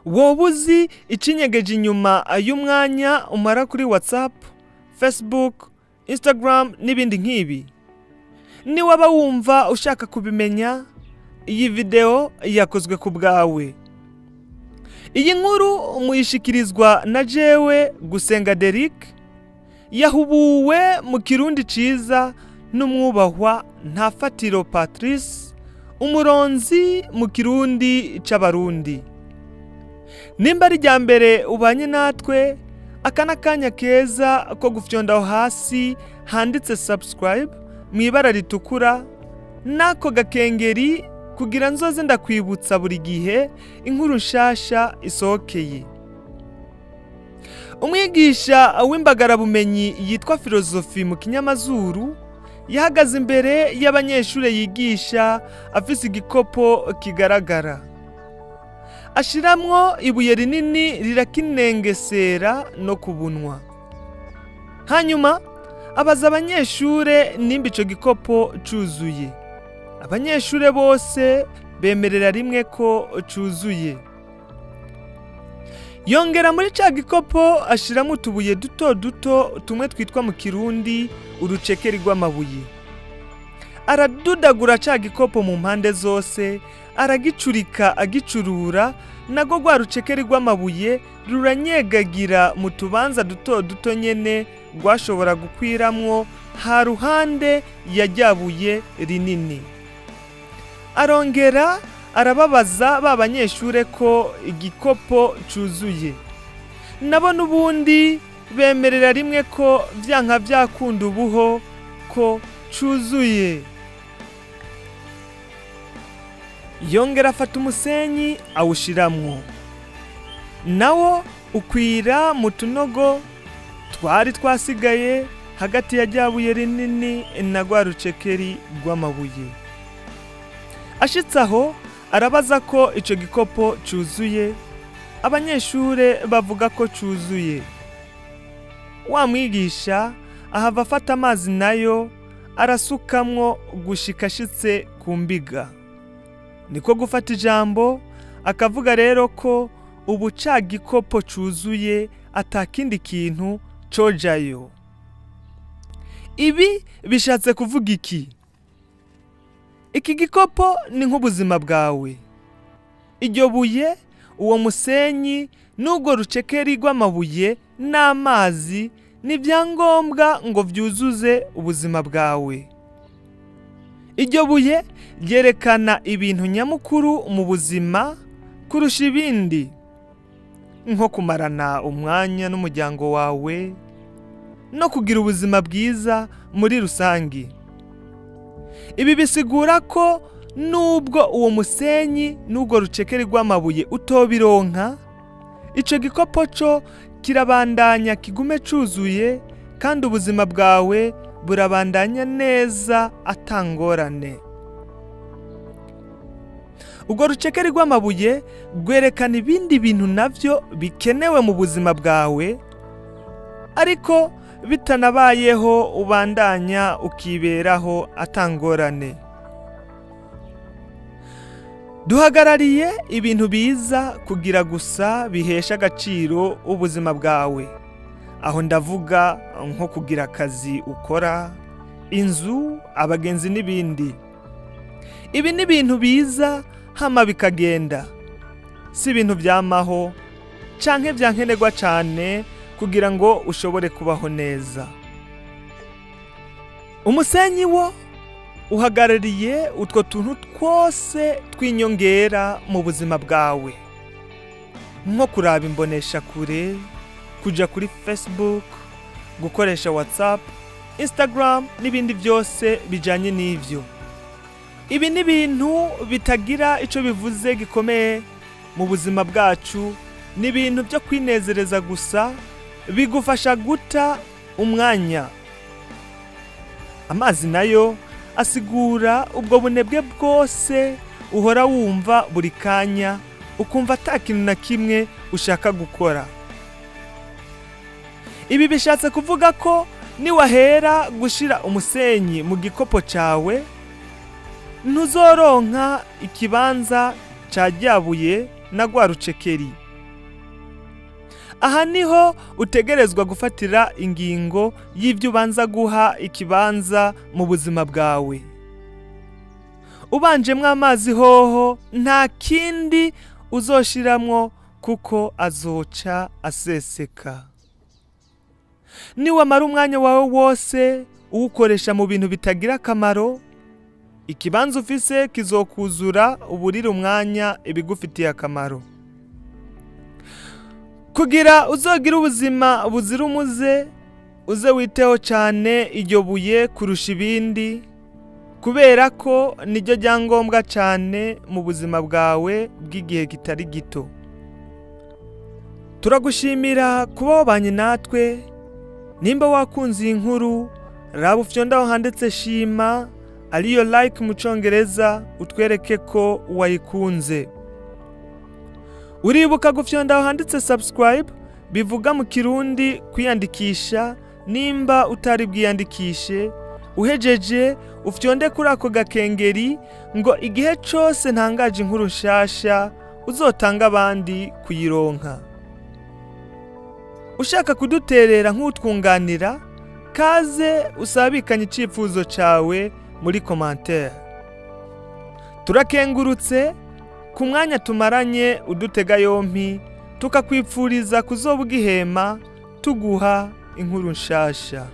wowe uzi icinyegeje inyuma y'umwanya umara kuri WhatsApp, Facebook, Instagram n'ibindi nk'ibi? Ni waba wumva ushaka kubimenya, iyi video yakozwe ku bwawe. Iyi nkuru muyishikirizwa na jewe Gusenga Derek, yahubuwe mu Kirundi ciza n'umwubahwa Ntafatiro Patrice, umuronzi mu Kirundi c'Abarundi. Nimba ari rya mbere ubanye natwe, aka n'akanya keza ko gufyonda aho hasi handitse subscribe mw'ibara ritukura, nako gakengeri kugira nzoze ndakwibutsa buri gihe inkuru nshasha isohokeye. Umwigisha w'imbagarabumenyi yitwa Filozofi mu kinyamazuru yahagaze imbere y'abanyeshure yigisha afise igikopo kigaragara. Ashiramwo ibuye rinini rirakinengesera no kubunwa. Hanyuma abaza abanyeshure nimba ico gikopo cuzuye. Abanyeshure bose bemerera rimwe ko cuzuye. Yongera muri ca gikopo ashiramwo utubuye duto duto tumwe twitwa mu Kirundi urucekeri rw'amabuye. Aradudagura ca gikopo mu mpande zose, aragicurika agicurura, nago rwa rucekeri rw'amabuye ruranyegagira mu tubanza duto duto nyene rwashobora gukwiramwo ha ruhande ya ryabuye rinini. Arongera arababaza ba banyeshure ko igikopo cuzuye. Nabo n'ubundi bemerera rimwe ko vyanka vyakunda ubuho ko cuzuye. Yongera afata umusenyi awushiramwo. Nawo ukwira mu tunogo twari twasigaye hagati ya ryabuye rinini na rwa rucekeri rw'amabuye. Ashitse aho arabaza ko ico gikopo cuzuye, abanyeshure bavuga ko cuzuye. Wa mwigisha ahava afata amazi nayo arasukamwo gushika ashitse ku mbiga. Niko gufata ijambo akavuga rero ko ubu ca gikopo cuzuye atakindi kintu cojayo. Ibi bishatse kuvuga iki? Iki gikopo ni nk'ubuzima bwawe. Iryo buye, uwo musenyi, n'ubwo rucekeri rw'amabuye n'amazi ni vyangombwa ngo vyuzuze ubuzima bwawe. Iryo buye ryerekana ibintu nyamukuru mu buzima kurusha ibindi, nko kumarana umwanya n'umuryango wawe no kugira ubuzima bwiza muri rusangi. Ibi bisigura ko nubwo uwo musenyi n'ubwo rucekeri rw'amabuye utobironka, ico gikopo co kirabandanya kigume cuzuye kandi ubuzima bwawe burabandanya neza atangorane. Ubwo rucekeri rw'amabuye rwerekana ibindi bintu navyo bikenewe mu buzima bwawe, ariko bitanabayeho ubandanya ukiberaho atangorane. Duhagarariye ibintu biza kugira gusa bihesha agaciro ubuzima bwawe. Aho ndavuga nko kugira akazi ukora, inzu, abagenzi n'ibindi. Ibi ni ibintu biza hama bikagenda. Si ibintu vyamaho canke vyankenerwa cane kugira ngo ushobore kubaho neza. Umusenyi wo uhagarariye utwo tuntu twose twinyongera mu buzima bwawe, nko kuraba imbonesha kure, kuja kuri Facebook, gukoresha WhatsApp, Instagram n'ibindi byose bijanye n'ivyo. Ibi ni ibintu bitagira ico bivuze gikomeye mu buzima bwacu, ni ibintu byo kwinezereza gusa, bigufasha guta umwanya. Amazi nayo asigura ubwo bunebwe bwose uhora wumva buri kanya, ukumva ata kintu na kimwe ushaka gukora. Ibi bishatse kuvuga ko niwahera gushira umusenyi mu gikopo cawe, ntuzoronka ikibanza ca ryabuye na rwa rucekeri. aha niho utegerezwa gufatira ingingo y'ibyo ubanza guha ikibanza mu buzima bwawe. Ubanjemwo amazi hoho nta kindi uzoshiramwo kuko azoca aseseka. Niwamara umwanya wawe wose uwukoresha mu bintu bitagira akamaro, ikibanza ufise kizokuzura uburire umwanya ibigufitiye akamaro. Kugira uzogira ubuzima buzira umuze, uze witeho cyane iryo buye kurusha ibindi, kubera ko niryo ryangombwa cyane mu buzima bwawe bw'igihe kitari gito. Turagushimira kuba wabanye natwe. Nimba wakunze iyi nkuru, raba ufyonda aho handitse shima, ariyo like mu Congereza, utwereke ko wayikunze. Uribuka gufyonda aho handitse subscribe, bivuga mu Kirundi kwiyandikisha. Nimba utari bwiyandikishe, uhejeje ufyonde kuri ako gakengeri ngo igihe cyose ntangaje inkuru nshasha uzotanga abandi kuyironka. Ushaka kuduterera nk'utwunganira, kaze usabikanye icifuzo cawe muri commentaire. Turakengurutse ku mwanya tumaranye udutega yompi, tukakwipfuriza kuzoba ugihema tuguha inkuru nshasha.